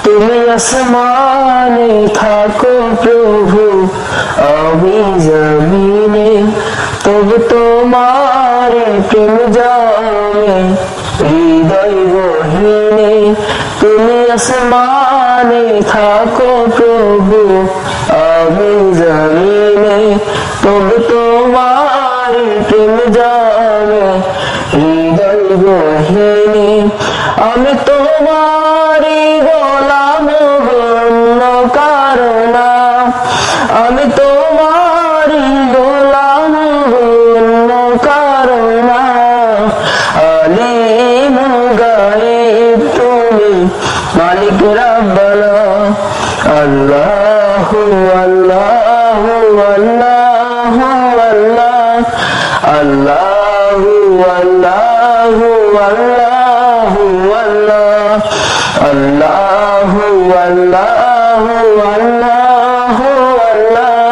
তুমি আসমানে থাকো প্রভু, আমি জমিনে, তবু তোমার প্রেম জমে হৃদয় গহীনে। তুমি আসমানে থাকো প্রভু, আমি জমিনে, তবু তোমার প্রেম জমে হৃদয় গহীনে। আমি তোমারই গোলাম, অন্য কারো না। আমি তোমারই গোলাম, অন্য কারো না। আলিম গায়েব তুমি, মালিক রব্বানা। আল্লাহু আল্লাহু আল্লাহু আল্লাহ, আল্লাহু আল্লাহু আল্লাহু আল্লাহ, আল্লাহু আল্লাহু আল্লাহু আল্লাহ,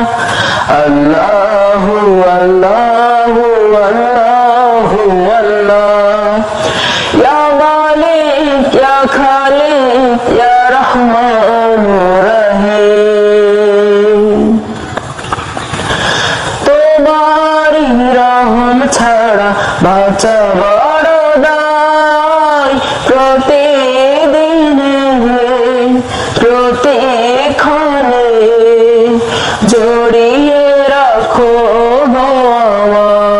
আল্লাহু আল্লাহু আল্লাহু আল্লাহ। ইয়া মালিক ইয়া খালিক ইয়া রহমান রহিম। তোমারই রহম ছাড়া বাঁচা বড় দায়। প্রতিদিনে প্রতিক্ষণে জড়িয়ে রাখো আমার।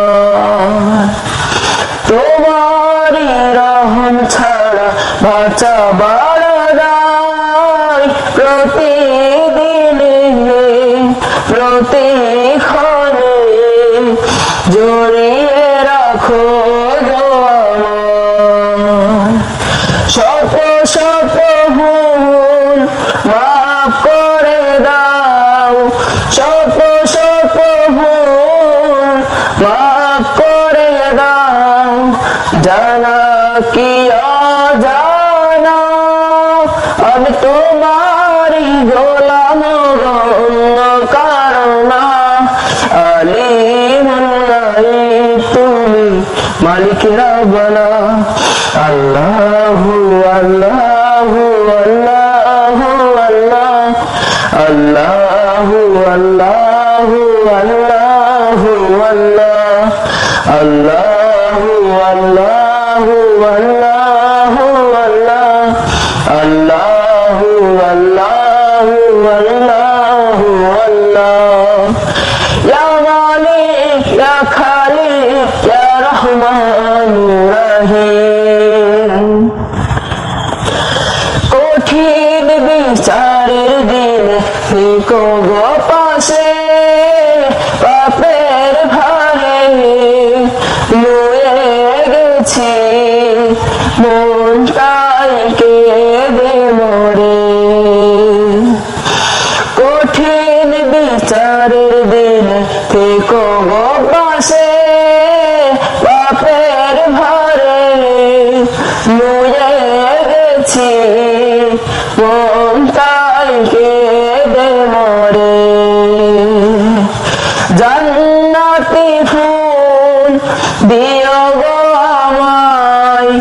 তোমারই রহম ছাড়া বাঁচা বড় দায়। প্রতিদিনে প্রতিক্ষণে জড়িয়ে রাখো আমার। শত শত ভুল মাফ করে দাও, শত শত ভুল মাফ করে দাও, জানা কি অজানা। আমি তোমারই গোলাম, অন্য কারো না। আলিম গায়েব তুমি, মালিক রব্বানা। আল্লাহু আল্লাহু আল্লাহু আল্লাহ, আল্লাহু আল্লাহু আল্লাহু আল্লাহ, আল্লাহু আল্লাহু আল্লাহু আল্লাহ, আল্লাহু আল্লাহু আল্লাহু আল্লাহ। ইয়া মালিক ইয়া খালিক ইয়া রহমান রহিম। কঠিন বিচারের দিন থেকো গো পাশে, পাপের ভারে লয়ে গেছি মনটাই কেঁদে মরে। কঠিন বিচারের দিন থেকো গো পাশে, পাপের ভারে লয়ে গেছি মনটাই কেঁদে মরে। জান্নাতি ফুল দিও গো আমায়,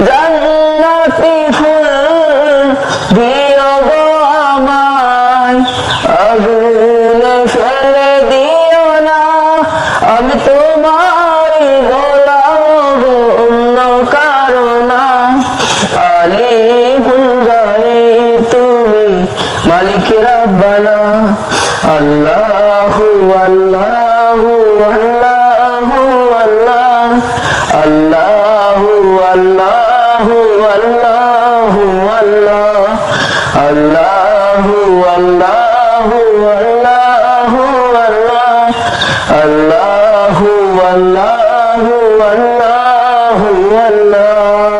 জান্নাতি ফুল দিও গো আমায়, আগুনে ফেলে দিও না। আমি তোমারই গোলাম, অন্য কারো না। আলিম গায়েব তুমি, মালিক রব্বানা। আল্লাহু আল্লাহু আল্লাহু আল্লাহ, আল্লাহু আল্লাহু আল্লাহু আল্লাহ, আল্লাহু আল্লাহু আল্লাহু আল্লাহ, আল্লাহু আল্লাহু আল্লাহু আল্লাহ।